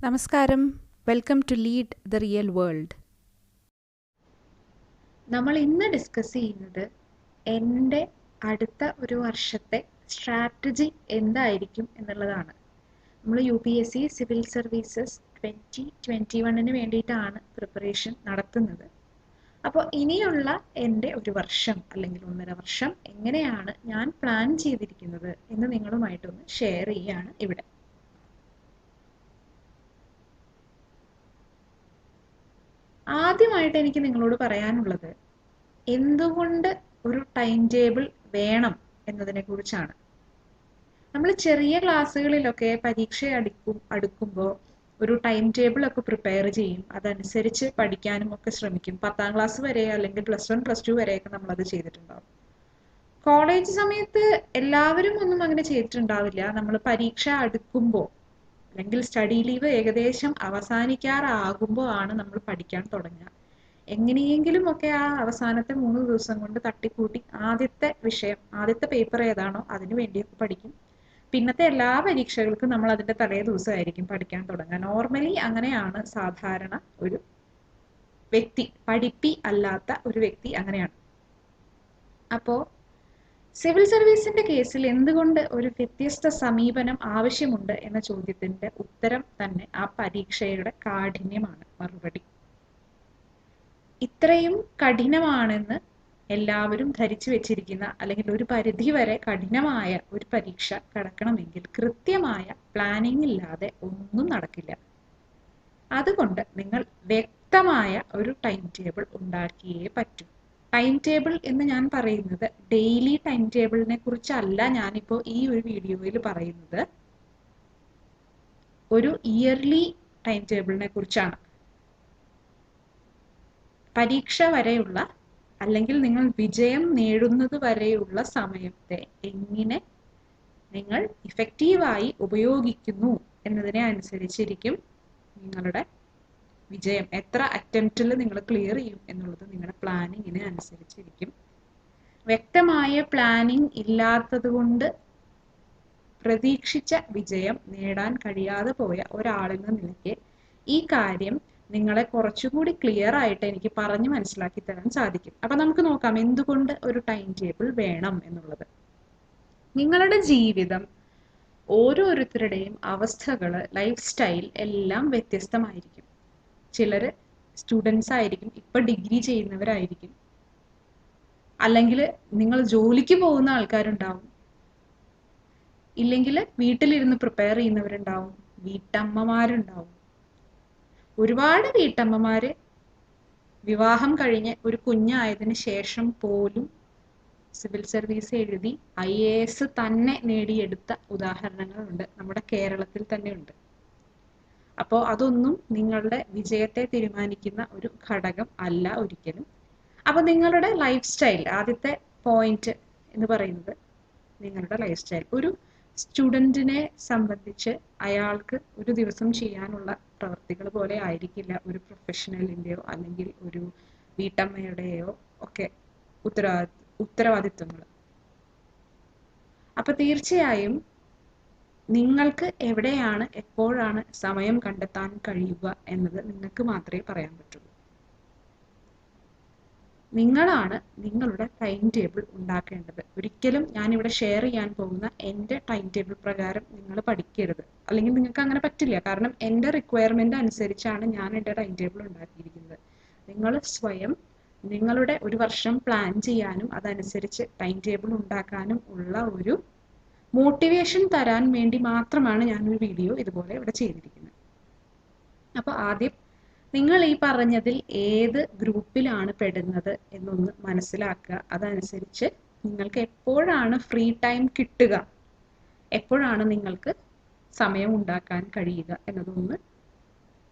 നമസ്കാരം. Welcome to lead the real world. നമ്മൾ ഇന്ന് ഡിസ്കസ് ചെയ്യുന്നത് എൻ്റെ അടുത്ത ഒരു വർഷത്തെ സ്ട്രാറ്റജി എന്തായിരിക്കും എന്നുള്ളതാണ്. നമ്മൾ UPSC സിവിൽ സർവീസസ് 2021 വേണ്ടിയിട്ടാണ് പ്രിപ്പറേഷൻ നടത്തുന്നത്. അപ്പോൾ ഇനിയുള്ള എൻ്റെ ഒരു വർഷം അല്ലെങ്കിൽ 1.5 വർഷം എങ്ങനെയാണ് ഞാൻ പ്ലാൻ ചെയ്തിരിക്കുന്നത് എന്ന് നിങ്ങളുമായിട്ടൊന്ന് ഷെയർ ചെയ്യുകയാണ് ഇവിടെ. ആദ്യമായിട്ട് എനിക്ക് നിങ്ങളോട് പറയാനുള്ളത് എന്തുകൊണ്ട് ഒരു ടൈം ടേബിൾ വേണം എന്നതിനെ കുറിച്ചാണ്. നമ്മൾ ചെറിയ ക്ലാസ്സുകളിലൊക്കെ പരീക്ഷ അടുക്കുമ്പോൾ ഒരു ടൈം ടേബിൾ ഒക്കെ പ്രിപ്പയർ ചെയ്യും, അതനുസരിച്ച് പഠിക്കാനും ഒക്കെ ശ്രമിക്കും. 10ാം ക്ലാസ് വരെ അല്ലെങ്കിൽ +1 +2 വരെയൊക്കെ നമ്മളത് ചെയ്തിട്ടുണ്ടാവും. കോളേജ് സമയത്ത് എല്ലാവരും ഒന്നും അങ്ങനെ ചെയ്തിട്ടുണ്ടാവില്ല. നമ്മൾ പരീക്ഷ അടുക്കുമ്പോൾ അല്ലെങ്കിൽ സ്റ്റഡി ലീവ് ഏകദേശം അവസാനിക്കാറാകുമ്പോൾ ആണ് നമ്മൾ പഠിക്കാൻ തുടങ്ങുക. എങ്ങനെയെങ്കിലും ഒക്കെ ആ അവസാനത്തെ 3 ദിവസം കൊണ്ട് തട്ടിക്കൂട്ടി ആദ്യത്തെ പേപ്പർ ഏതാണോ അതിനു വേണ്ടിയൊക്കെ പഠിക്കും. പിന്നത്തെ എല്ലാ പരീക്ഷകൾക്കും നമ്മൾ അതിന്റെ തലേ ദിവസമായിരിക്കും പഠിക്കാൻ തുടങ്ങുക. നോർമലി അങ്ങനെയാണ് സാധാരണ ഒരു വ്യക്തി, പഠിപ്പി അല്ലാത്ത ഒരു വ്യക്തി അങ്ങനെയാണ്. അപ്പോ സിവിൽ സർവീസിന്റെ കേസിൽ എന്തുകൊണ്ട് ഒരു വ്യത്യസ്ത സമീപനം ആവശ്യമുണ്ട് എന്ന ചോദ്യത്തിന്റെ ഉത്തരം തന്നെ ആ പരീക്ഷയുടെ കാഠിന്യമാണ് മറുപടി. ഇത്രയും കഠിനമാണെന്ന് എല്ലാവരും ധരിച്ചു വെച്ചിരിക്കുന്ന അല്ലെങ്കിൽ ഒരു പരിധി വരെ കഠിനമായ ഒരു പരീക്ഷ കടക്കണമെങ്കിൽ കൃത്യമായ പ്ലാനിംഗ് ഇല്ലാതെ ഒന്നും നടക്കില്ല. അതുകൊണ്ട് നിങ്ങൾ വ്യക്തമായ ഒരു ടൈം ടേബിൾ ഉണ്ടാക്കിയേ പറ്റൂ. ടൈം ടേബിൾ എന്ന് ഞാൻ പറയുന്നത് ഡെയിലി ടൈം ടേബിളിനെ കുറിച്ചല്ല ഞാനിപ്പോൾ ഈ ഒരു വീഡിയോയിൽ പറയുന്നത്, ഒരു ഇയർലി ടൈം ടേബിളിനെ കുറിച്ചാണ്. പരീക്ഷ വരെയുള്ള അല്ലെങ്കിൽ നിങ്ങൾ വിജയം നേടുന്നത് വരെയുള്ള സമയത്തെ എങ്ങനെ നിങ്ങൾ ഇഫക്റ്റീവായി ഉപയോഗിക്കുന്നു എന്നതിനെ അനുസരിച്ചിരിക്കും നിങ്ങളുടെ വിജയം. എത്ര അറ്റംപ്റ്റിൽ നിങ്ങൾ ക്ലിയർ ചെയ്യും എന്നുള്ളത് നിങ്ങളുടെ പ്ലാനിങ്ങിനെ അനുസരിച്ചിരിക്കും. വ്യക്തമായ പ്ലാനിങ് ഇല്ലാത്തത് കൊണ്ട് പ്രതീക്ഷിച്ച വിജയം നേടാൻ കഴിയാതെ പോയ ഒരാളെന്ന നിലയ്ക്ക് ഈ കാര്യം നിങ്ങളെ കുറച്ചുകൂടി ക്ലിയർ ആയിട്ട് എനിക്ക് പറഞ്ഞു മനസ്സിലാക്കി തരാൻ സാധിക്കും. അപ്പൊ നമുക്ക് നോക്കാം എന്തുകൊണ്ട് ഒരു ടൈം ടേബിൾ വേണം എന്നുള്ളത്. നിങ്ങളുടെ ജീവിതം, ഓരോരുത്തരുടെയും അവസ്ഥകൾ, ലൈഫ് സ്റ്റൈൽ എല്ലാം വ്യത്യസ്തമായിരിക്കും. ചിലര് സ്റ്റുഡൻസ് ആയിരിക്കും, ഇപ്പൊ ഡിഗ്രി ചെയ്യുന്നവരായിരിക്കും, അല്ലെങ്കിൽ നിങ്ങൾ ജോലിക്ക് പോകുന്ന ആൾക്കാരുണ്ടാവും, ഇല്ലെങ്കിൽ വീട്ടിലിരുന്ന് പ്രിപ്പയർ ചെയ്യുന്നവരുണ്ടാവും, വീട്ടമ്മമാരുണ്ടാവും. ഒരുപാട് വീട്ടമ്മമാര് വിവാഹം കഴിഞ്ഞ് ഒരു കുഞ്ഞായതിനു ശേഷം പോലും സിവിൽ സർവീസ് എഴുതി IAS തന്നെ നേടിയെടുത്ത ഉദാഹരണങ്ങളുണ്ട്, നമ്മുടെ കേരളത്തിൽ തന്നെ ഉണ്ട്. അപ്പോൾ അതൊന്നും നിങ്ങളുടെ വിജയത്തെ തീരുമാനിക്കുന്ന ഒരു ഘടകം അല്ല ഒരിക്കലും. അപ്പൊ നിങ്ങളുടെ ലൈഫ് സ്റ്റൈൽ, ആദ്യത്തെ പോയിന്റ് എന്ന് പറയുന്നത് നിങ്ങളുടെ ലൈഫ് സ്റ്റൈൽ. ഒരു സ്റ്റുഡൻറ്റിനെ സംബന്ധിച്ച് അയാൾക്ക് ഒരു ദിവസം ചെയ്യാനുള്ള പ്രവർത്തികൾ പോലെ ആയിരിക്കില്ല ഒരു പ്രൊഫഷണലിൻ്റെയോ അല്ലെങ്കിൽ ഒരു വീട്ടമ്മയുടെയോ ഒക്കെ ഉത്തരവാദിത്വങ്ങൾ. അപ്പൊ തീർച്ചയായും നിങ്ങൾക്ക് എവിടെയാണ് എപ്പോഴാണ് സമയം കണ്ടെത്താൻ കഴിയുക എന്നത് നിങ്ങൾക്ക് മാത്രമേ പറയാൻ പറ്റുള്ളൂ. നിങ്ങളാണ് നിങ്ങളുടെ ടൈം ടേബിൾ ഉണ്ടാക്കേണ്ടത്. ഒരിക്കലും ഞാനിവിടെ ഷെയർ ചെയ്യാൻ പോകുന്ന എൻ്റെ ടൈം ടേബിൾ പ്രകാരം നിങ്ങൾ പഠിക്കരുത്, അല്ലെങ്കിൽ നിങ്ങൾക്ക് അങ്ങനെ പറ്റില്ല. കാരണം എൻ്റെ റിക്വയർമെന്റ് അനുസരിച്ചാണ് ഞാൻ എൻ്റെ ടൈം ടേബിൾ ഉണ്ടാക്കിയിരിക്കുന്നത്. നിങ്ങൾ സ്വയം നിങ്ങളുടെ ഒരു വർഷം പ്ലാൻ ചെയ്യാനും അതനുസരിച്ച് ടൈം ടേബിൾ ഉണ്ടാക്കാനും ഉള്ള ഒരു മോട്ടിവേഷൻ തരാൻ വേണ്ടി മാത്രമാണ് ഞാനൊരു വീഡിയോ ഇതുപോലെ ഇവിടെ ചെയ്തിരിക്കുന്നത്. അപ്പോൾ ആദ്യം നിങ്ങൾ ഈ പറഞ്ഞതിൽ ഏത് ഗ്രൂപ്പിലാണ് പെടുന്നത് എന്നൊന്ന് മനസ്സിലാക്കുക. അതനുസരിച്ച് നിങ്ങൾക്ക് എപ്പോഴാണ് ഫ്രീ ടൈം കിട്ടുക, എപ്പോഴാണ് നിങ്ങൾക്ക് സമയം ഉണ്ടാക്കാൻ കഴിയുക എന്നതൊന്ന്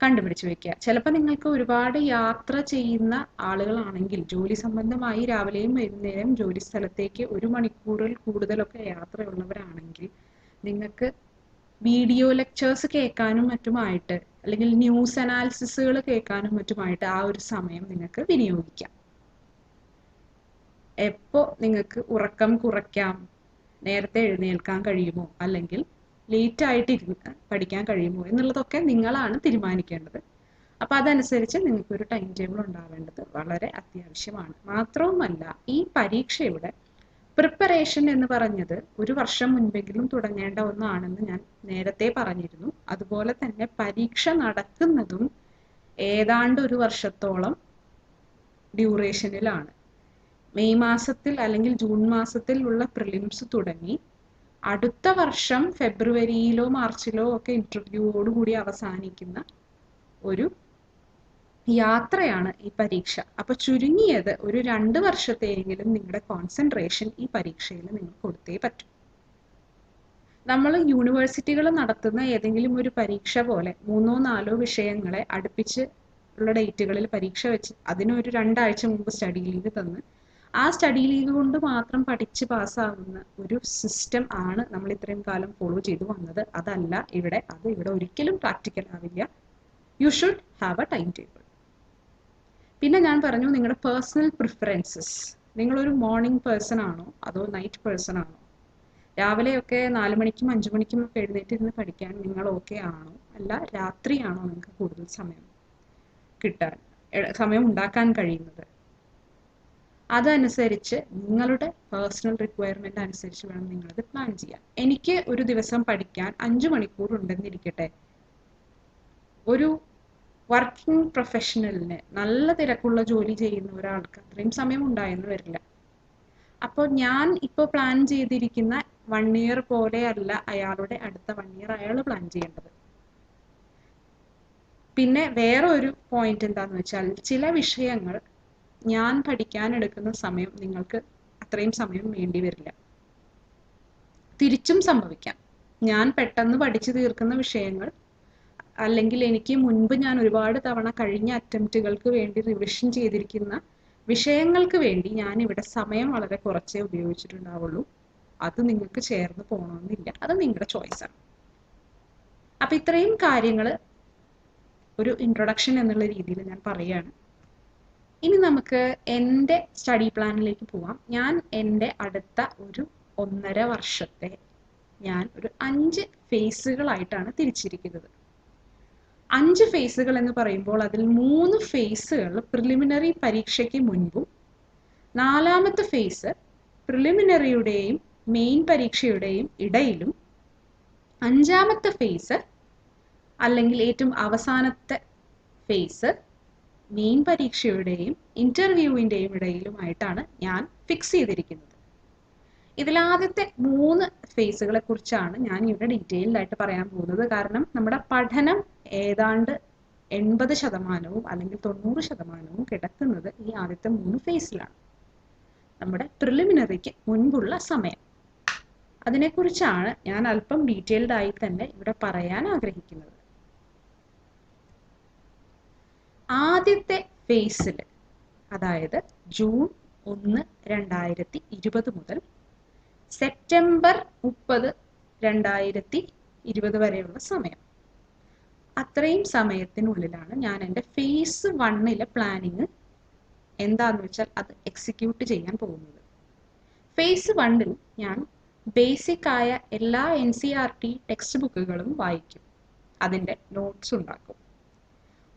കണ്ടുപിടിച്ച് വെക്കുക. ചിലപ്പോൾ നിങ്ങൾക്ക് ഒരുപാട് യാത്ര ചെയ്യുന്ന ആളുകളാണെങ്കിൽ, ജോലി സംബന്ധമായി രാവിലെയും വൈകുന്നേരം ജോലി സ്ഥലത്തേക്ക് 1 മണിക്കൂറിൽ കൂടുതലൊക്കെ യാത്രയുള്ളവരാണെങ്കിൽ നിങ്ങൾക്ക് വീഡിയോ ലെക്ചേഴ്സ് കേൾക്കാനും മറ്റുമായിട്ട് അല്ലെങ്കിൽ ന്യൂസ് അനാലിസിസുകൾ കേൾക്കാനും മറ്റുമായിട്ട് ആ ഒരു സമയം നിങ്ങൾക്ക് വിനിയോഗിക്കാം. എപ്പോൾ നിങ്ങൾക്ക് ഉറക്കം കുറയ്ക്കാം, നേരത്തെ എഴുന്നേൽക്കാൻ കഴിയുമോ, അല്ലെങ്കിൽ ലേറ്റ് ആയിട്ട് ഇരുന്ന് പഠിക്കാൻ കഴിയുമോ എന്നുള്ളതൊക്കെ നിങ്ങളാണ് തീരുമാനിക്കേണ്ടത്. അപ്പം അതനുസരിച്ച് നിങ്ങൾക്കൊരു ടൈം ടേബിൾ ഉണ്ടാവേണ്ടത് വളരെ അത്യാവശ്യമാണ്. മാത്രവുമല്ല, ഈ പരീക്ഷയുടെ പ്രിപ്പറേഷൻ എന്ന് പറഞ്ഞത് ഒരു വർഷം മുൻപെങ്കിലും തുടങ്ങേണ്ട ഒന്നാണെന്ന് ഞാൻ നേരത്തെ പറഞ്ഞിരുന്നു. അതുപോലെ തന്നെ പരീക്ഷ നടക്കുന്നതും ഏതാണ്ട് ഒരു വർഷത്തോളം ഡ്യൂറേഷനിലാണ്. മെയ് മാസത്തിൽ അല്ലെങ്കിൽ ജൂൺ മാസത്തിൽ ഉള്ള പ്രിലിംസ് തുടങ്ങി അടുത്ത വർഷം ഫെബ്രുവരിയിലോ മാർച്ചിലോ ഒക്കെ ഇന്റർവ്യൂവോടുകൂടി അവസാനിക്കുന്ന ഒരു യാത്രയാണ് ഈ പരീക്ഷ. അപ്പൊ ചുരുങ്ങിയത് ഒരു 2 വർഷത്തെയെങ്കിലും നിങ്ങളുടെ കോൺസെൻട്രേഷൻ ഈ പരീക്ഷയിൽ നിങ്ങൾ കൊടുത്തേ പറ്റൂ. നമ്മൾ യൂണിവേഴ്സിറ്റികൾ നടത്തുന്ന ഏതെങ്കിലും ഒരു പരീക്ഷ പോലെ 3-4 വിഷയങ്ങളെ അടുപ്പിച്ച് ഉള്ള ഡേറ്റുകളിൽ പരീക്ഷ വെച്ച് അതിനൊരു 2 ആഴ്ച മുമ്പ് സ്റ്റഡി ലീവ് തന്ന് ആ സ്റ്റഡി ലീവ് കൊണ്ട് മാത്രം പഠിച്ച് പാസ്സാകുന്ന ഒരു സിസ്റ്റം ആണ് നമ്മൾ ഇത്രയും കാലം ഫോളോ ചെയ്തു വന്നത്. അതല്ല ഇവിടെ. അത് ഇവിടെ ഒരിക്കലും പ്രാക്ടിക്കൽ ആവില്ല. You should have A time table. പിന്നെ ഞാൻ പറഞ്ഞു നിങ്ങളുടെ പേഴ്സണൽ പ്രിഫറൻസസ്. നിങ്ങളൊരു മോർണിംഗ് പേഴ്സൺ ആണോ അതോ നൈറ്റ് പേഴ്സൺ ആണോ? രാവിലെയൊക്കെ 4 മണിക്കും 5 മണിക്കും ഒക്കെ എഴുന്നേറ്റിരുന്ന് പഠിക്കാൻ നിങ്ങൾ ഓക്കെ ആണോ? അല്ല രാത്രിയാണോ നിങ്ങൾക്ക് കൂടുതൽ സമയം ഉണ്ടാക്കാൻ കഴിയുന്നത്? അതനുസരിച്ച് നിങ്ങളുടെ പേഴ്സണൽ റിക്വയർമെന്റ് അനുസരിച്ച് വേണം നിങ്ങളത് പ്ലാൻ ചെയ്യാൻ. എനിക്ക് ഒരു ദിവസം പഠിക്കാൻ 5 മണിക്കൂർ ഉണ്ടെന്നിരിക്കട്ടെ. ഒരു വർക്കിംഗ് പ്രൊഫഷണലിന് നല്ല തിരക്കുള്ള ജോലി ചെയ്യുന്ന ഒരാൾക്ക് അത്രയും സമയം ഉണ്ടായെന്ന് വരില്ല. അപ്പോൾ ഞാൻ ഇപ്പോൾ പ്ലാൻ ചെയ്തിരിക്കുന്ന 1 ഇയർ പോലെയല്ല അയാളുടെ അടുത്ത 1 ഇയർ അയാൾ പ്ലാൻ ചെയ്യേണ്ടത്. പിന്നെ വേറെ ഒരു പോയിന്റ് എന്താന്ന് വെച്ചാൽ, ചില വിഷയങ്ങൾ ഞാൻ പഠിക്കാൻ എടുക്കുന്ന സമയം നിങ്ങൾക്ക് അത്രയും സമയം വേണ്ടി വരില്ല. തിരിച്ചും സംഭവിക്കാം. ഞാൻ പെട്ടെന്ന് പഠിച്ചു തീർക്കുന്ന വിഷയങ്ങൾ അല്ലെങ്കിൽ എനിക്ക് മുൻപ് ഞാൻ ഒരുപാട് തവണ കഴിഞ്ഞ അറ്റംപ്റ്റുകൾക്ക് വേണ്ടി റിവിഷൻ ചെയ്തിരിക്കുന്ന വിഷയങ്ങൾക്ക് വേണ്ടി ഞാൻ ഇവിടെ സമയം വളരെ കുറച്ചേ ഉപയോഗിച്ചിട്ടുണ്ടാവുള്ളൂ. അത് നിങ്ങൾക്ക് ചേർന്ന് പോകണമെന്നില്ല. അത് നിങ്ങളുടെ ചോയ്സാണ്. അപ്പൊ ഇത്രയും കാര്യങ്ങൾ ഒരു ഇൻട്രൊഡക്ഷൻ എന്നുള്ള രീതിയിൽ ഞാൻ പറയുകയാണ്. ഇനി നമുക്ക് എൻ്റെ സ്റ്റഡി പ്ലാനിലേക്ക് പോവാം. ഞാൻ എൻ്റെ അടുത്ത ഒരു 1.5 വർഷത്തെ ഞാൻ ഒരു 5 ഫേസുകളായിട്ടാണ് തിരിച്ചിരിക്കുന്നത്. 5 ഫേസുകൾ എന്ന് പറയുമ്പോൾ അതിൽ 3 ഫേസുകൾ പ്രിലിമിനറി പരീക്ഷയ്ക്ക് മുൻപും 4ാമത്തെ ഫേസ് പ്രിലിമിനറിയുടെയും മെയിൻ പരീക്ഷയുടെയും ഇടയിലും 5ാമത്തെ ഫേസ് അല്ലെങ്കിൽ ഏറ്റവും അവസാനത്തെ ഫേസ് മെയിൻ പരീക്ഷയുടെയും ഇന്റർവ്യൂവിൻ്റെയും ഇടയിലുമായിട്ടാണ് ഞാൻ ഫിക്സ് ചെയ്തിരിക്കുന്നത്. ഇതിലാദ്യത്തെ 3 ഫേസുകളെ കുറിച്ചാണ് ഞാൻ ഇവിടെ ഡീറ്റെയിൽഡ് ആയിട്ട് പറയാൻ പോകുന്നത്. കാരണം നമ്മുടെ പഠനം ഏതാണ്ട് 80% അല്ലെങ്കിൽ 90% കിടക്കുന്നത് ഈ ആദ്യത്തെ 3 ഫേസിലാണ്. നമ്മുടെ പ്രിലിമിനറിക്ക് മുൻപുള്ള സമയം. അതിനെക്കുറിച്ചാണ് ഞാൻ അല്പം ഡീറ്റെയിൽഡ് ആയി തന്നെ ഇവിടെ പറയാൻ ആഗ്രഹിക്കുന്നത്. ആദ്യത്തെ ഫേസിൽ, അതായത് ജൂൺ 1, 2020 മുതൽ സെപ്റ്റംബർ 30, 2020 വരെയുള്ള സമയം, അത്രയും സമയത്തിനുള്ളിലാണ് ഞാൻ എൻ്റെ ഫേസ് 1 പ്ലാനിങ് എന്താന്ന് വെച്ചാൽ അത് എക്സിക്യൂട്ട് ചെയ്യാൻ പോകുന്നത്. ഫേസ് 1 ഞാൻ ബേസിക് ആയ എല്ലാ NCERT ടെക്സ്റ്റ് ബുക്കുകളും വായിക്കും. അതിൻ്റെ നോട്ട്സ് ഉണ്ടാക്കും.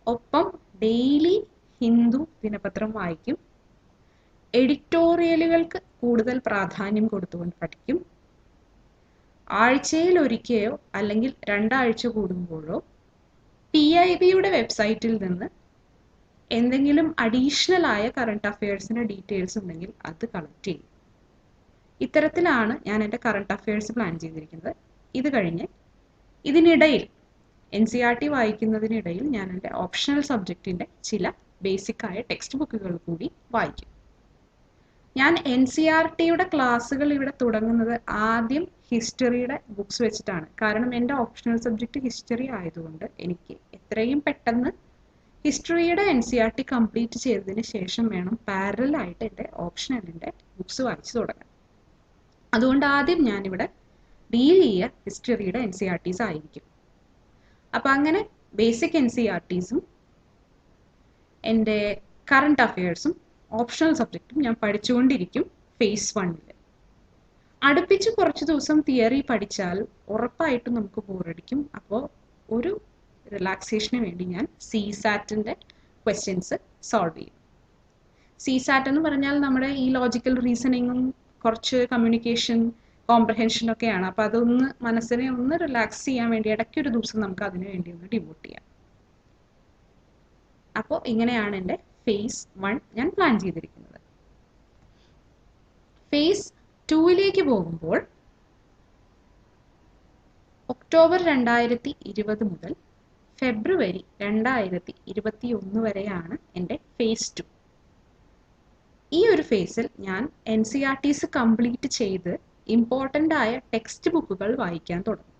ഒപ്പം ഡെയിലി ഹിന്ദു ദിനപത്രം വായിക്കും. എഡിറ്റോറിയലുകൾക്ക് കൂടുതൽ പ്രാധാന്യം കൊടുത്തുകൊണ്ട് പഠിക്കും. ആഴ്ചയിൽ ഒരിക്കലോ അല്ലെങ്കിൽ 2 ആഴ്ച കൂടുമ്പോഴോ PIBയുടെ വെബ്സൈറ്റിൽ നിന്ന് എന്തെങ്കിലും അഡീഷണൽ ആയ കറണ്ട് അഫയേഴ്സിന്റെ ഡീറ്റെയിൽസ് ഉണ്ടെങ്കിൽ അത് കളക്ട് ചെയ്യും. ഇത്തരത്തിലാണ് ഞാൻ എൻ്റെ കറണ്ട് അഫയേഴ്സ് പ്ലാൻ ചെയ്തിരിക്കുന്നത്. ഇത് കഴിഞ്ഞ് ഇതിനിടയിൽ NCERT വായിക്കുന്നതിനിടയിൽ ഞാൻ എൻ്റെ ഓപ്ഷണൽ സബ്ജക്റ്റിൻ്റെ ചില ബേസിക് ആയ ടെക്സ്റ്റ് ബുക്കുകൾ കൂടി വായിക്കും. ഞാൻ NCERTയുടെ ക്ലാസ്സുകൾ ഇവിടെ തുടങ്ങുന്നത് ആദ്യം ഹിസ്റ്ററിയുടെ ബുക്സ് വെച്ചിട്ടാണ്. കാരണം എൻ്റെ ഓപ്ഷണൽ സബ്ജക്റ്റ് ഹിസ്റ്ററി ആയതുകൊണ്ട് എനിക്ക് എത്രയും പെട്ടെന്ന് ഹിസ്റ്ററിയുടെ NCERT കംപ്ലീറ്റ് ചെയ്തതിന് ശേഷം വേണം പാരലൽ ആയിട്ട് എൻ്റെ ഓപ്ഷണലിൻ്റെ ബുക്സ് വായിച്ചു തുടങ്ങാൻ. അതുകൊണ്ട് ആദ്യം ഞാനിവിടെ ഡീൽ ചെയ്യുക ഹിസ്റ്ററിയുടെ NCERTs ആയിരിക്കും. അപ്പം അങ്ങനെ ബേസിക് NCERTസും എൻ്റെ കറണ്ട് അഫയേഴ്സും ഓപ്ഷണൽ സബ്ജക്റ്റും ഞാൻ പഠിച്ചുകൊണ്ടിരിക്കും ഫേസ് 1. അടുപ്പിച്ച് കുറച്ച് ദിവസം തിയറി പഠിച്ചാൽ ഉറപ്പായിട്ടും നമുക്ക് ബോറടിക്കും. അപ്പോൾ ഒരു റിലാക്സേഷന് വേണ്ടി ഞാൻ CSAT-ന്റെ ക്വസ്റ്റ്യൻസ് സോൾവ് ചെയ്യും. CSAT എന്ന് പറഞ്ഞാൽ നമ്മുടെ ഈ ലോജിക്കൽ റീസണിങ്ങും കുറച്ച് കമ്മ്യൂണിക്കേഷൻ കോംപ്രഹെൻഷൻ ഒക്കെയാണ്. അപ്പോൾ അതൊന്ന് മനസ്സിനെ ഒന്ന് റിലാക്സ് ചെയ്യാൻ വേണ്ടി ഇടയ്ക്കൊരു ദിവസം നമുക്ക് അതിനു വേണ്ടി ഒന്ന് ഡിവോട്ട് ചെയ്യാം. അപ്പോൾ ഇങ്ങനെയാണ് എൻ്റെ phase 1 ഞാൻ പ്ലാൻ ചെയ്തിരിക്കുന്നത്. phase 2ലേക്ക് പോകുമ്പോൾ ഒക്ടോബർ 2020 മുതൽ ഫെബ്രുവരി 2021 വരെയാണ് എൻ്റെ phase 2. ഈ ഒരു ഫേസിൽ ഞാൻ NCERTs കംപ്ലീറ്റ് ചെയ്ത് ഇമ്പോർട്ടൻ്റ് ആയ ടെക്സ്റ്റ് ബുക്കുകൾ വായിക്കാൻ തുടങ്ങും.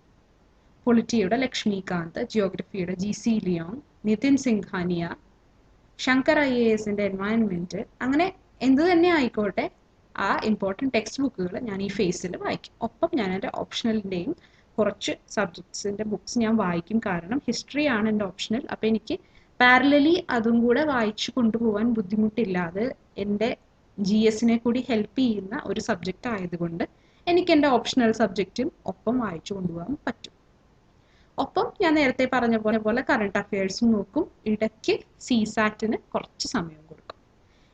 പൊളിറ്റിയുടെ ലക്ഷ്മികാന്ത്, ജിയോഗ്രഫിയുടെ GC ലിയോൺ, നിതിൻ സിംഘാനിയ, ശങ്കർ IASന്റെ എൻവയൺമെന്റ്, അങ്ങനെ എന്ത് തന്നെ ആയിക്കോട്ടെ ആ ഇമ്പോർട്ടൻറ്റ് ടെക്സ്റ്റ് ബുക്കുകൾ ഞാൻ ഈ ഫേസിൽ വായിക്കും. ഒപ്പം ഞാൻ എൻ്റെ ഓപ്ഷണലിൻ്റെയും കുറച്ച് സബ്ജക്ട്സിൻ്റെ ബുക്സ് ഞാൻ വായിക്കും. കാരണം ഹിസ്റ്ററി ആണ് എൻ്റെ ഓപ്ഷണൽ. അപ്പോൾ എനിക്ക് പാരലലി അതും കൂടെ വായിച്ചു കൊണ്ടുപോകാൻ ബുദ്ധിമുട്ടില്ലാതെ എൻ്റെ GSനെ കൂടി ഹെൽപ്പ് ചെയ്യുന്ന ഒരു സബ്ജക്റ്റ് ആയതുകൊണ്ട് എനിക്ക് എൻ്റെ ഓപ്ഷണൽ സബ്ജക്റ്റും ഒപ്പം വായിച്ചു കൊണ്ടുപോകാൻ പറ്റും. ഒപ്പം ഞാൻ നേരത്തെ പറഞ്ഞ പോലെ കറണ്ട് അഫയേഴ്സും നോക്കും. ഇടയ്ക്ക് CSAT-ന് കുറച്ച് സമയം കൊടുക്കും.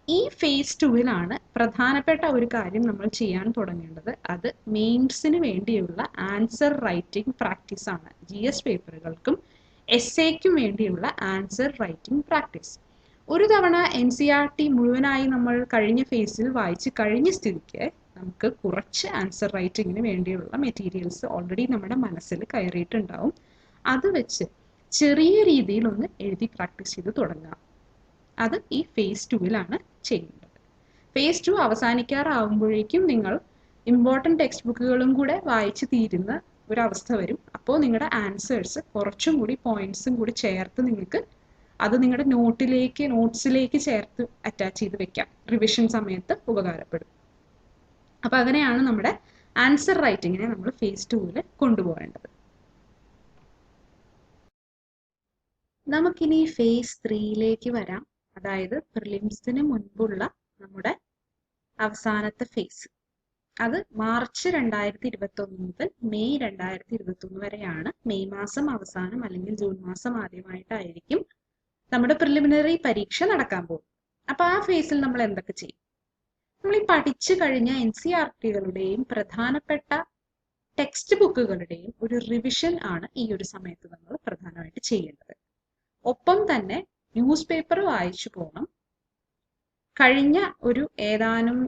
ഈ phase 2-ലാണ് പ്രധാനപ്പെട്ട ഒരു കാര്യം നമ്മൾ ചെയ്യാൻ തുടങ്ങേണ്ടത്. അത് മെയിൻസിന് വേണ്ടിയുള്ള ആൻസർ റൈറ്റിംഗ് പ്രാക്ടീസ് ആണ്. GS പേപ്പറുകൾക്കും essayക്കും വേണ്ടിയുള്ള ആൻസർ റൈറ്റിംഗ് പ്രാക്ടീസ്. ഒരു തവണ NCERT മുഴുവനായി നമ്മൾ കഴിഞ്ഞ ഫേസിൽ വായിച്ച് കഴിഞ്ഞ സ്ഥിതിക്ക് നമുക്ക് കുറച്ച് ആൻസർ റൈറ്റിങ്ങിന് വേണ്ടിയുള്ള മെറ്റീരിയൽസ് ഓൾറെഡി നമ്മുടെ മനസ്സിൽ കയറിയിട്ടുണ്ടാവും. അത് വെച്ച് ചെറിയ രീതിയിൽ ഒന്ന് എഴുതി പ്രാക്ടീസ് ചെയ്ത് തുടങ്ങാം. അത് ഈ phase 2-ലാണ് ചെയ്യേണ്ടത്. phase 2 അവസാനിക്കാറാവുമ്പോഴേക്കും നിങ്ങൾ ഇമ്പോർട്ടൻറ്റ് ടെക്സ്റ്റ് ബുക്കുകളും കൂടെ വായിച്ച് തീരുന്ന ഒരവസ്ഥ വരും. അപ്പോൾ നിങ്ങളുടെ ആൻസേഴ്സ് കുറച്ചും കൂടി പോയിന്റ്സും കൂടി ചേർത്ത് നിങ്ങൾക്ക് അത് നിങ്ങളുടെ നോട്ട്സിലേക്ക് ചേർത്ത് അറ്റാച്ച് ചെയ്ത് വെക്കാം. റിവിഷൻ സമയത്ത് ഉപകാരപ്പെടും. അപ്പോൾ അങ്ങനെയാണ് നമ്മുടെ ആൻസർ റൈറ്റിങ്ങിനെ നമ്മൾ phase 2-ൽ കൊണ്ടുപോകേണ്ടത്. നമുക്കിനി phase 3-ലേക്ക് വരാം. അതായത് പ്രിലിംസിന് മുൻപുള്ള നമ്മുടെ അവസാനത്തെ ഫേസ്. അത് മാർച്ച് 2021 മുതൽ മെയ് 2021 വരെയാണ്. മെയ് മാസം അവസാനം അല്ലെങ്കിൽ ജൂൺ മാസം ആദ്യമായിട്ടായിരിക്കും നമ്മുടെ പ്രിലിമിനറി പരീക്ഷ നടക്കാൻ പോകും. അപ്പൊ ആ ഫേസിൽ നമ്മൾ എന്തൊക്കെ ചെയ്യും? നമ്മൾ ഈ പഠിച്ചു കഴിഞ്ഞ NCERT-കളുടെയും പ്രധാനപ്പെട്ട ടെക്സ്റ്റ് ബുക്കുകളുടെയും ഒരു റിവിഷൻ ആണ് ഈ ഒരു സമയത്ത് നമ്മൾ പ്രധാനമായിട്ട് ചെയ്യേണ്ടത്. ഒപ്പം തന്നെ ന്യൂസ് പേപ്പർ വായിച്ചു പോകണം. കഴിഞ്ഞ ഒരു ഏതാനും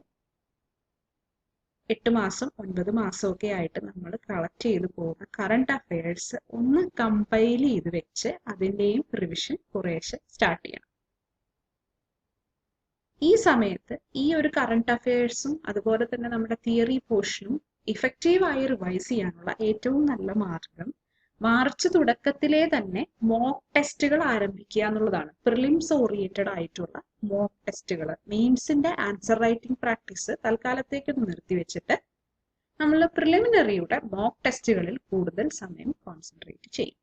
8 മാസം 9 മാസമൊക്കെ ആയിട്ട് നമ്മൾ കളക്ട് ചെയ്ത് പോകുന്ന കറണ്ട് അഫയേഴ്സ് ഒന്ന് കമ്പൈൽ ചെയ്ത് വെച്ച് അതിൻ്റെയും റിവിഷൻ കുറേശ്ശെ സ്റ്റാർട്ട് ചെയ്യണം. ഈ സമയത്ത് ഈ ഒരു കറണ്ട് അഫയേഴ്സും അതുപോലെ തന്നെ നമ്മുടെ തിയറി പോർഷനും ഇഫക്റ്റീവായി റിവൈസ് ചെയ്യാനുള്ള ഏറ്റവും നല്ല മാർഗം മാർച്ച് തുടക്കത്തിലെ തന്നെ മോക്ക് ടെസ്റ്റുകൾ ആരംഭിക്കുക എന്നുള്ളതാണ്. പ്രിലിംസ് ഓറിയന്റഡ് ആയിട്ടുള്ള മോക്ക് ടെസ്റ്റുകൾ. മെയിൻസിന്റെ ആൻസർ റൈറ്റിംഗ് പ്രാക്ടീസ് തൽക്കാലത്തേക്ക് നിർത്തിവെച്ചിട്ട് നമ്മൾ പ്രിലിമിനറിയുടെ മോക്ക് ടെസ്റ്റുകളിൽ കൂടുതൽ സമയം കോൺസെൻട്രേറ്റ് ചെയ്യും.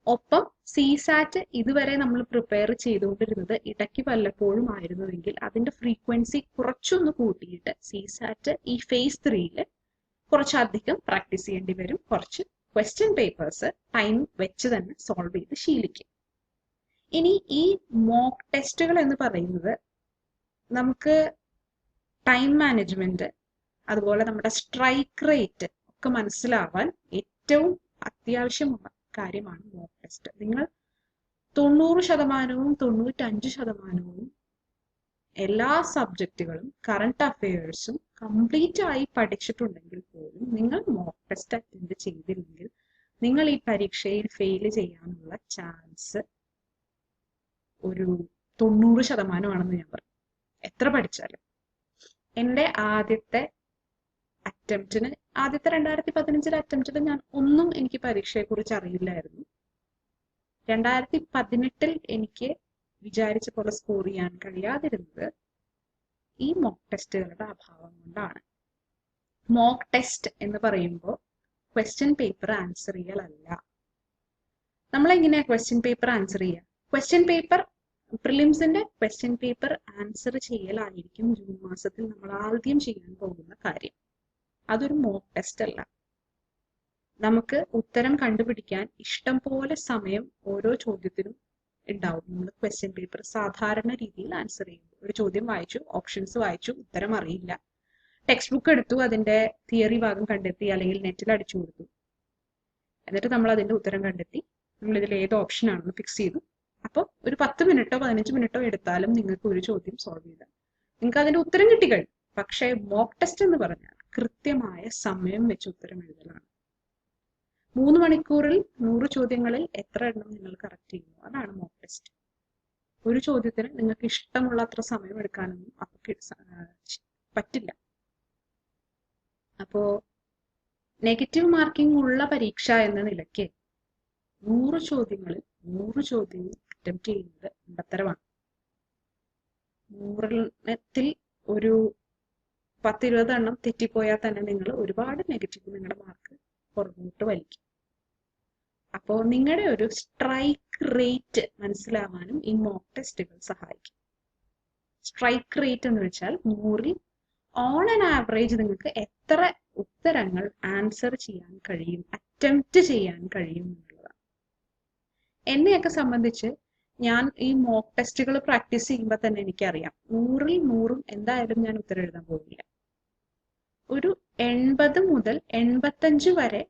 ഒപ്പം CSAT ഇതുവരെ നമ്മൾ പ്രിപ്പയർ ചെയ്തുകൊണ്ടിരുന്നത് ഇടയ്ക്ക് വല്ലപ്പോഴും ആയിരുന്നുവെങ്കിൽ അതിന്റെ ഫ്രീക്വൻസി കുറച്ചൊന്ന് കൂട്ടിയിട്ട് CSAT ഈ phase 3-ൽ കുറച്ചധികം പ്രാക്ടീസ് ചെയ്യേണ്ടി വരും. കുറച്ച് ക്വസ്റ്റ്യൻ പേപ്പേഴ്സ് ടൈം വെച്ച് തന്നെ സോൾവ് ചെയ്ത് ശീലിക്കും. ഇനി ഈ മോക്ക് ടെസ്റ്റുകൾ എന്ന് പറയുന്നത് നമുക്ക് ടൈം മാനേജ്മെന്റ് അതുപോലെ നമ്മുടെ സ്ട്രൈക്ക് റേറ്റ് ഒക്കെ മനസ്സിലാവാൻ ഏറ്റവും അത്യാവശ്യമുള്ള കാര്യമാണ് മോക്ക് ടെസ്റ്റ്. നിങ്ങൾ 90%, 95% എല്ലാ സബ്ജക്റ്റുകളും കറണ്ട് അഫയേഴ്സും കംപ്ലീറ്റ് ആയി പഠിച്ചിട്ടുണ്ടെങ്കിൽ പോലും നിങ്ങൾ മോക്ക് ടെസ്റ്റ് അറ്റൻഡ് ചെയ്തില്ലെങ്കിൽ നിങ്ങൾ ഈ പരീക്ഷയിൽ ഫെയിൽ ചെയ്യാനുള്ള ചാൻസ് ഒരു 90% ഞാൻ പറയും, എത്ര പഠിച്ചാലും. എൻ്റെ ആദ്യത്തെ 2015 അറ്റംപ്റ്റിൽ ഞാൻ ഒന്നും എനിക്ക് പരീക്ഷയെക്കുറിച്ച് അറിയില്ലായിരുന്നു. 2018 എനിക്ക് വിചാരിച്ച പോലെ സ്കോർ ചെയ്യാൻ കഴിയാതിരുന്നത് ഈ മോക്ക് ടെസ്റ്റുകളുടെ അഭാവം കൊണ്ടാണ്. മോക്ക് ടെസ്റ്റ് എന്ന് പറയുമ്പോൾ ക്വസ്റ്റ്യൻ പേപ്പർ ആൻസർ ചെയ്യലല്ല. നമ്മളെങ്ങനെയാ ക്വസ്റ്റ്യൻ പേപ്പർ ആൻസർ ചെയ്യുക? ക്വസ്റ്റ്യൻ പേപ്പർ പ്രിലിംസിന്റെ ക്വസ്റ്റ്യൻ പേപ്പർ ആൻസർ ചെയ്യലായിരിക്കും ജൂൺ മാസത്തിൽ നമ്മൾ ആദ്യം ചെയ്യാൻ പോകുന്ന കാര്യം. അതൊരു മോക്ക് ടെസ്റ്റ് അല്ല. നമുക്ക് ഉത്തരം കണ്ടുപിടിക്കാൻ ഇഷ്ടം പോലെ സമയം ഓരോ ചോദ്യത്തിനും ഉണ്ടാവും. നമ്മൾ ക്വസ്റ്റ്യൻ പേപ്പർ സാധാരണ രീതിയിൽ ആൻസർ ചെയ്യുന്നു. ഒരു ചോദ്യം വായിച്ചു, ഓപ്ഷൻസ് വായിച്ചു, ഉത്തരം അറിയില്ല, ടെക്സ്റ്റ് ബുക്ക് എടുത്തു, അതിന്റെ തിയറി ഭാഗം കണ്ടെത്തി, അല്ലെങ്കിൽ നെറ്റിൽ അടിച്ചു കൊടുത്തു, എന്നിട്ട് നമ്മൾ അതിന്റെ ഉത്തരം കണ്ടെത്തി, നമ്മൾ ഇതിൽ ഏത് ഓപ്ഷൻ ആണെന്ന് ഫിക്സ് ചെയ്തു. അപ്പോൾ ഒരു 10 മിനിറ്റോ 15 മിനിറ്റോ എടുത്താലും നിങ്ങൾക്ക് ഒരു ചോദ്യം സോൾവ് ചെയ്താൽ നിങ്ങൾക്ക് അതിന്റെ ഉത്തരം കിട്ടിക്കഴിഞ്ഞു. പക്ഷേ മോക്ക് ടെസ്റ്റ് എന്ന് പറഞ്ഞാൽ കൃത്യമായ സമയം വെച്ച് ഉത്തരം എഴുതലാണ്. 3 മണിക്കൂറിൽ 100 ചോദ്യങ്ങളിൽ എത്ര എണ്ണം നിങ്ങൾ കറക്റ്റ് ചെയ്യുന്നു, അതാണ് മോക്ക് ടെസ്റ്റ്. ഒരു ചോദ്യത്തിന് നിങ്ങൾക്ക് ഇഷ്ടമുള്ള അത്ര സമയം എടുക്കാനൊന്നും അപ്പൊ പറ്റില്ല. അപ്പോ നെഗറ്റീവ് മാർക്കിംഗ് ഉള്ള പരീക്ഷ എന്ന നിലയ്ക്ക് 100 ചോദ്യങ്ങളിൽ 100 ചോദ്യങ്ങൾ അറ്റംപ്റ്റ് ചെയ്യുന്നത് ഉണ്ടത്തരമാണ്. 100ൽ ഒരു 10-20 എണ്ണം തെറ്റിപ്പോയാൽ തന്നെ നിങ്ങൾ ഒരുപാട് നെഗറ്റീവ് നിങ്ങളുടെ മാർക്ക് പുറകോട്ട് വലിക്കും. അപ്പോൾ നിങ്ങളുടെ ഒരു സ്ട്രൈക്ക് റേറ്റ് മനസ്സിലാവാനും ഈ മോക്ക് ടെസ്റ്റുകൾ സഹായിക്കും. സ്ട്രൈക്ക് റേറ്റ് എന്ന് വെച്ചാൽ 100ൽ ഓൺ ആൻ ആവറേജ് നിങ്ങൾക്ക് എത്ര ഉത്തരങ്ങൾ ആൻസർ ചെയ്യാൻ കഴിയും, അറ്റംപ്റ്റ് ചെയ്യാൻ കഴിയും എന്നുള്ളതാണ്. എന്നെയൊക്കെ സംബന്ധിച്ച് ഞാൻ ഈ മോക്ക് ടെസ്റ്റുകൾ പ്രാക്ടീസ് ചെയ്യുമ്പോൾ തന്നെ എനിക്കറിയാം 100ൽ 100ഉം എന്തായാലും ഞാൻ ഉത്തരം എഴുതാൻ പോകില്ല. ഒരു 80 മുതൽ 85 വരെ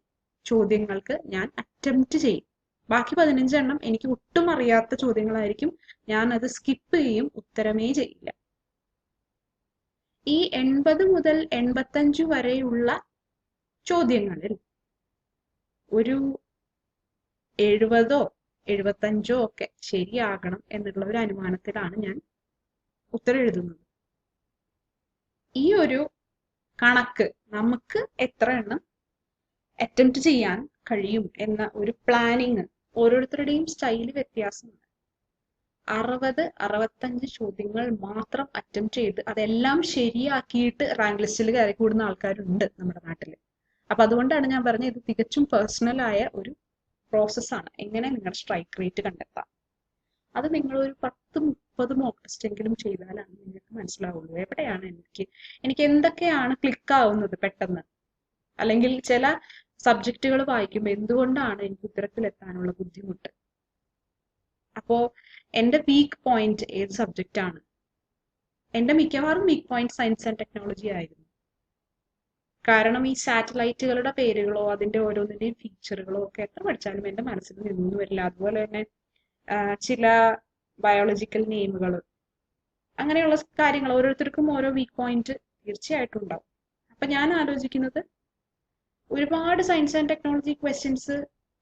ചോദ്യങ്ങൾക്ക് ഞാൻ അറ്റംപ്റ്റ് ചെയ്യും. ബാക്കി 15 എണ്ണം എനിക്ക് ഒട്ടും അറിയാത്ത ചോദ്യങ്ങളായിരിക്കും. ഞാൻ അത് സ്കിപ്പ് ചെയ്യും, ഉത്തരമേ ചെയ്യില്ല. ഈ 80 മുതൽ 85 വരെയുള്ള ചോദ്യങ്ങളിൽ ഒരു 70ഓ 75ഓ ഒക്കെ ശരിയാകണം എന്നുള്ള ഒരു അനുമാനത്തിലാണ് ഞാൻ ഉത്തരം എഴുതുന്നത്. ഈ ഒരു കണക്ക് നമുക്ക് എത്ര എണ്ണം അറ്റംപ്റ്റ് ചെയ്യാൻ കഴിയും എന്ന ഒരു പ്ലാനിങ്, ഓരോരുത്തരുടെയും സ്റ്റൈല് വ്യത്യാസമാണ്. 60-65 ചോദ്യങ്ങൾ മാത്രം അറ്റംപ്റ്റ് ചെയ്ത് അതെല്ലാം ശരിയാക്കിയിട്ട് റാങ്ക് ലിസ്റ്റിൽ കയറി കൂടുന്ന ആൾക്കാരുണ്ട് നമ്മുടെ നാട്ടിൽ. അപ്പൊ അതുകൊണ്ടാണ് ഞാൻ പറഞ്ഞത് ഇത് തികച്ചും പേഴ്സണൽ ആയ ഒരു പ്രോസസ്സാണ്. എങ്ങനെ നിങ്ങളുടെ സ്ട്രൈക്ക് റേറ്റ് കണ്ടെത്താം, അത് നിങ്ങൾ ഒരു 10-30 മോക്ക് ടെസ്റ്റ് എങ്കിലും ചെയ്താലാണ് നിങ്ങൾക്ക് മനസ്സിലാവുള്ളൂ എവിടെയാണ് എനിക്ക് എന്തൊക്കെയാണ് ക്ലിക്ക് ആവുന്നത് പെട്ടെന്ന്, അല്ലെങ്കിൽ ചില സബ്ജക്റ്റുകൾ വായിക്കുമ്പോൾ എന്തുകൊണ്ടാണ് എനിക്ക് ഉത്തരത്തിലെത്താനുള്ള ബുദ്ധിമുട്ട്. അപ്പോ എന്റെ വീക്ക് പോയിന്റ് ഏത് സബ്ജക്റ്റ് ആണ്? എന്റെ മിക്കവാറും weak point science and technology ആയിരുന്നു. കാരണം ഈ സാറ്റലൈറ്റുകളുടെ പേരുകളോ അതിന്റെ ഓരോന്നിന്റെയും ഫീച്ചറുകളോ ഒക്കെ എത്ര പഠിച്ചാലും എന്റെ മനസ്സിൽ നിന്നും വരില്ല. അതുപോലെ തന്നെ ചില ബയോളജിക്കൽ നെയിമുകൾ, അങ്ങനെയുള്ള കാര്യങ്ങൾ ഓരോരുത്തർക്കും ഓരോ വീക്ക് പോയിന്റ് തീർച്ചയായിട്ടും ഉണ്ടാവും. അപ്പൊ ഞാൻ ആലോചിക്കുന്നത് ഒരുപാട് സയൻസ് ആൻഡ് ടെക്നോളജി ക്വസ്റ്റ്യൻസ്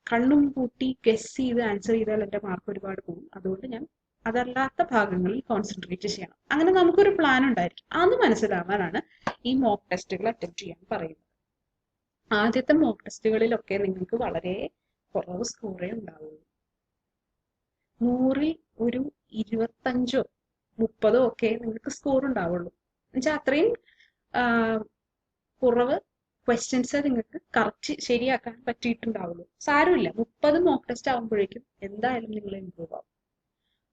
കണ്ണും പൂട്ടി ഗസ് ചെയ്ത് ആൻസർ ചെയ്താൽ എന്റെ മാർക്ക് ഒരുപാട് പോകും. അതുകൊണ്ട് ഞാൻ അതല്ലാത്ത ഭാഗങ്ങളിൽ കോൺസെൻട്രേറ്റ് ചെയ്യണം. അങ്ങനെ നമുക്കൊരു പ്ലാൻ ഉണ്ടായിരിക്കും. അത് മനസ്സിലാവാനാണ് ഈ മോക്ക് ടെസ്റ്റുകൾ അറ്റംപ്റ്റ് ചെയ്യാൻ പറയുന്നത്. ആദ്യത്തെ മോക്ക് ടെസ്റ്റുകളിലൊക്കെ നിങ്ങൾക്ക് വളരെ കുറവ് സ്കോറേ ഉണ്ടാവുള്ളൂ. 100ൽ ഒരു 25ഓ 30ഓ ഒക്കെ നിങ്ങൾക്ക് സ്കോർ ഉണ്ടാവുള്ളൂ. എന്നുവെച്ചാൽ അത്രയും കുറവ് ക്വസ്റ്റ്യൻസ് നിങ്ങൾക്ക് കറക്റ്റ് ശരിയാക്കാൻ പറ്റിയിട്ടുണ്ടാവുള്ളൂ. സാരമില്ല, 30 മോക്ക് ടെസ്റ്റ് ആകുമ്പോഴേക്കും എന്തായാലും നിങ്ങൾ ഇമ്പ്രൂവ് ആവും.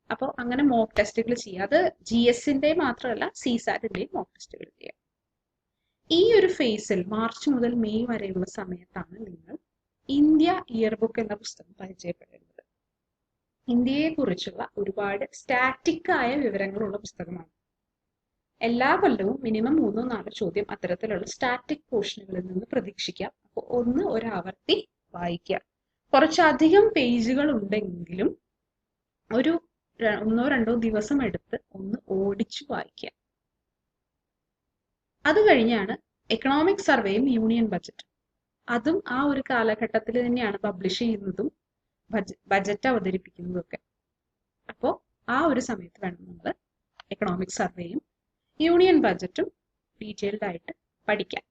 അപ്പോൾ അങ്ങനെ മോക്ക് ടെസ്റ്റുകൾ ചെയ്യുക. അത് GSന്റെ മാത്രമല്ല CSATന്റെയും മോക്ക് ടെസ്റ്റുകൾ ചെയ്യുക. ഈ ഒരു ഫേസിൽ മാർച്ച് മുതൽ മെയ് വരെയുള്ള സമയത്താണ് നിങ്ങൾ ഇന്ത്യ ഇയർബുക്ക് എന്ന പുസ്തകം പരിചയപ്പെടേണ്ടത്. ഇന്ത്യയെ കുറിച്ചുള്ള ഒരുപാട് സ്റ്റാറ്റിക് ആയ വിവരങ്ങളുള്ള പുസ്തകമാണ്. എല്ലാ കൊല്ലവും മിനിമം 3-4 ചോദ്യം അത്തരത്തിലുള്ള സ്റ്റാറ്റിക് പോർഷനുകളിൽ നിന്ന് പ്രതീക്ഷിക്കാം. അപ്പോൾ ഒരു ആവർത്തി വായിക്കുക. കുറച്ചധികം പേജുകൾ ഉണ്ടെങ്കിലും ഒരു 1-2 ദിവസം എടുത്ത് ഒന്ന് ഓടിച്ചു വായിക്കുക. അത് കഴിഞ്ഞാണ് എക്കണോമിക് സർവേയും യൂണിയൻ ബജറ്റും. അതും ആ ഒരു കാലഘട്ടത്തിൽ തന്നെയാണ് പബ്ലിഷ് ചെയ്യുന്നതും ബജറ്റ് അവതരിപ്പിക്കുന്നതും ഒക്കെ. അപ്പോൾ ആ ഒരു സമയത്ത് വേണം നമ്മൾ എക്കണോമിക് സർവേയും യൂണിയൻ ബജറ്റും ഡീറ്റെയിൽഡ് ആയിട്ട് പഠിക്കാം.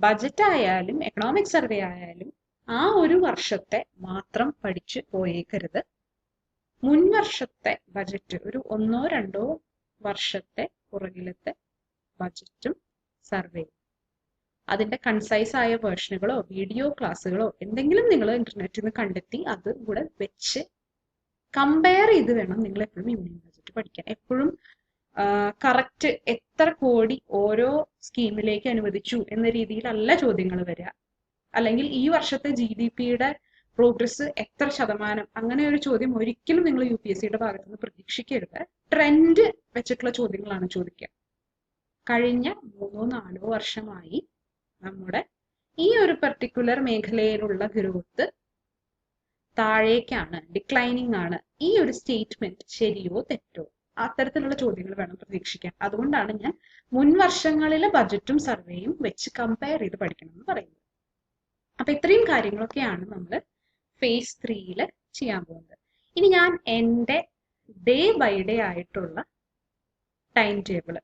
ബജറ്റ് ആയാലും എക്കണോമിക് സർവേ ആയാലും ആ ഒരു വർഷത്തെ മാത്രം പഠിച്ചു പോയേക്കരുത്. മുൻ വർഷത്തെ ബജറ്റ്, ഒരു 1-2 വർഷത്തെ പുറകിലത്തെ ബജറ്റും സർവേയും, അതിന്റെ കൺസൈസ് ആയ വേർഷനുകളോ വീഡിയോ ക്ലാസ്സുകളോ എന്തെങ്കിലും നിങ്ങൾ ഇന്റർനെറ്റിൽ നിന്ന് കണ്ടെത്തി അത് കൂടെ വെച്ച് കമ്പയർ ചെയ്ത് വേണം നിങ്ങൾ എപ്പോഴും യൂണിയൻ ബഡ്ജറ്റ് പഠിക്കാൻ. എപ്പോഴും കറക്റ്റ് എത്ര കോടി ഓരോ സ്കീമിലേക്ക് അനുവദിച്ചു എന്ന രീതിയിലല്ല ചോദ്യങ്ങൾ വരിക. അല്ലെങ്കിൽ ഈ വർഷത്തെ GDP-യുടെ പ്രോഗ്രസ് എത്ര ശതമാനം, അങ്ങനെ ഒരു ചോദ്യം ഒരിക്കലും നിങ്ങൾ UPSC-യുടെ ഭാഗത്ത് നിന്ന് പ്രതീക്ഷിക്കരുത്. ട്രെൻഡ് വെച്ചിട്ടുള്ള ചോദ്യങ്ങളാണ് ചോദിക്കുക. കഴിഞ്ഞ 3-4 വർഷമായി നമ്മുടെ ഈ ഒരു പർട്ടിക്കുലർ മേഖലയിലുള്ള ഗ്രോത്ത് താഴേക്കാണ്, ഡിക്ലൈനിങ് ആണ്. ഈ ഒരു സ്റ്റേറ്റ്മെന്റ് ശരിയോ തെറ്റോ, അത്തരത്തിലുള്ള ചോദ്യങ്ങൾ വേണം പ്രതീക്ഷിക്കാൻ. അതുകൊണ്ടാണ് ഞാൻ മുൻ വർഷങ്ങളിലെ ബജറ്റും സർവേയും വെച്ച് കമ്പയർ ചെയ്ത് പഠിക്കണം എന്ന് പറയുന്നത്. അപ്പൊ ഇത്രയും കാര്യങ്ങളൊക്കെയാണ് നമ്മൾ phase 3 ചെയ്യാൻ പോകുന്നത്. ഇനി ഞാൻ എൻ്റെ ഡേ ബൈ ഡേ ആയിട്ടുള്ള ടൈം ടേബിള്,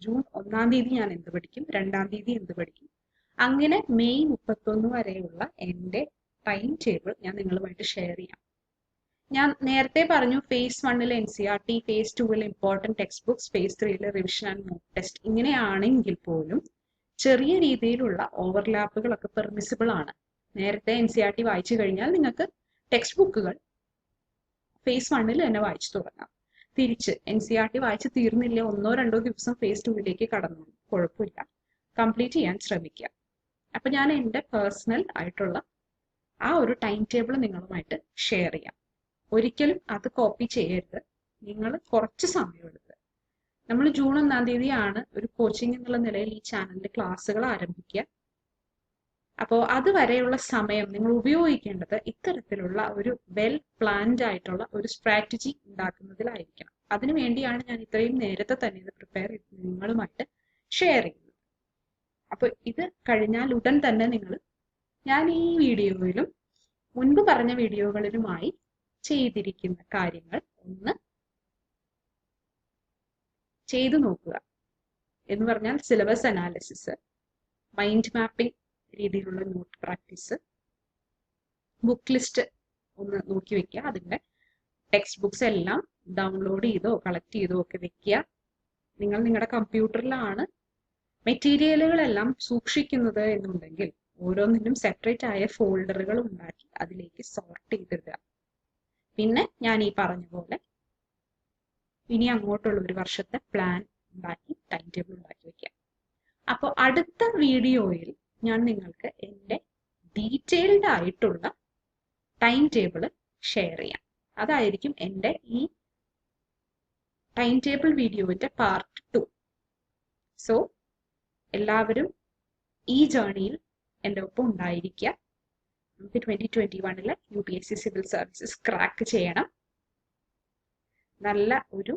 ജൂൺ 1-ാം തീയതി ഞാൻ എന്ത് പഠിക്കും, 2-ാം തീയതി എന്ത് പഠിക്കും, അങ്ങനെ മെയ് 31 വരെയുള്ള എൻ്റെ ടൈം ടേബിൾ ഞാൻ നിങ്ങളുമായിട്ട് ഷെയർ ചെയ്യാം. ഞാൻ നേരത്തെ പറഞ്ഞു phase 1 NCERT, phase 2 important text books, phase 3 revision and mock test. ഇങ്ങനെയാണെങ്കിൽ പോലും ചെറിയ രീതിയിലുള്ള ഓവർലാപ്പുകളൊക്കെ പെർമിസിബിൾ ആണ്. നേരത്തെ NCERT വായിച്ചു കഴിഞ്ഞാൽ നിങ്ങൾക്ക് ടെക്സ്റ്റ് ബുക്കുകൾ phase 1 തന്നെ വായിച്ചു തുടങ്ങാം. തിരിച്ച് NCERT വായിച്ച് തീർന്നില്ല, 1-2 ദിവസം phase 2 കടന്നു, കുഴപ്പമില്ല, കംപ്ലീറ്റ് ചെയ്യാൻ ശ്രമിക്കുക. അപ്പൊ ഞാൻ എൻ്റെ പേഴ്സണൽ ആയിട്ടുള്ള ആ ഒരു ടൈം ടേബിൾ നിങ്ങളുമായിട്ട് ഷെയർ ചെയ്യാം. ഒരിക്കലും അത് കോപ്പി ചെയ്യരുത്. നിങ്ങൾ കുറച്ച് സമയം എടുത്ത്, നമ്മൾ ജൂൺ 1-ാം തീയതിയാണ് ഒരു കോച്ചിങ് എന്നുള്ള നിലയിൽ ഈ ചാനലിൽ ക്ലാസ്സുകൾ ആരംഭിക്കുക. അപ്പോൾ അതുവരെയുള്ള സമയം നിങ്ങൾ ഉപയോഗിക്കേണ്ടത് ഇത്തരത്തിലുള്ള ഒരു വെൽ പ്ലാൻഡ് ആയിട്ടുള്ള ഒരു സ്ട്രാറ്റജി ഉണ്ടാക്കുന്നതിലായിരിക്കണം. അതിനുവേണ്ടിയാണ് ഞാൻ ഇത്രയും നേരത്തെ തന്നെ ഇത് പ്രിപ്പയർ ചെയ്ത് നിങ്ങളുമായിട്ട് ഷെയർ ചെയ്യുന്നത്. അപ്പോൾ ഇത് കഴിഞ്ഞാൽ ഉടൻ തന്നെ നിങ്ങൾ ഞാൻ ഈ വീഡിയോയിലും മുൻപ് പറഞ്ഞ വീഡിയോകളിലുമായി ചെയ്തിരിക്കുന്ന കാര്യങ്ങൾ ഒന്ന് ചെയ്തു നോക്കുക. എന്ന് പറഞ്ഞാൽ സിലബസ് അനാലിസിസ്, മൈൻഡ് മാപ്പിംഗ് രീതിയിലുള്ള നോട്ട് പ്രാക്ടീസ്, ബുക്ക് ലിസ്റ്റ് ഒന്ന് നോക്കി വെക്കുക. അതിൻ്റെ ടെക്സ്റ്റ് ബുക്സ് എല്ലാം ഡൗൺലോഡ് ചെയ്തോ കളക്ട് ചെയ്തോ ഒക്കെ വെക്കുക. നിങ്ങൾ നിങ്ങളുടെ കമ്പ്യൂട്ടറിലാണ് മെറ്റീരിയലുകളെല്ലാം സൂക്ഷിക്കുന്നത് എന്നുണ്ടെങ്കിൽ ഓരോന്നിനും സെപ്പറേറ്റ് ആയ ഫോൾഡറുകൾ ഉണ്ടാക്കി അതിലേക്ക് സോർട്ട് ചെയ്തിടുക. പിന്നെ ഞാൻ ഈ പറഞ്ഞ പോലെ ഇനി അങ്ങോട്ടുള്ള ഒരു വർഷത്തെ പ്ലാൻ ഉണ്ടാക്കി ടൈം ടേബിൾ ഉണ്ടാക്കി വെക്കുക. അപ്പോൾ അടുത്ത വീഡിയോയിൽ ഞാൻ നിങ്ങൾക്ക് എൻ്റെ ഡീറ്റെയിൽഡ് ആയിട്ടുള്ള ടൈം ടേബിൾ ഷെയർ ചെയ്യാം. അതായിരിക്കും എൻ്റെ ഈ ടൈം ടേബിൾ വീഡിയോയുടെ പാർട്ട് 2. സോ എല്ലാവരും ഈ ജേർണിയിൽ എൻ്റെ ഒപ്പം ഉണ്ടായിരിക്കുക. നമുക്ക് 2021 UPSC സിവിൽ സർവീസസ് ക്രാക്ക് ചെയ്യണം. നല്ല ഒരു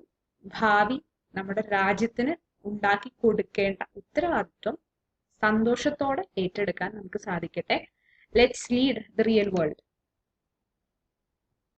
ഭാവി നമ്മുടെ രാജ്യത്തിന് ഉണ്ടാക്കി കൊടുക്കേണ്ട ഉത്തരവാദിത്വം സന്തോഷത്തോടെ ഏറ്റെടുക്കാൻ നമുക്ക് സാധിക്കട്ടെ. Let's lead the real world.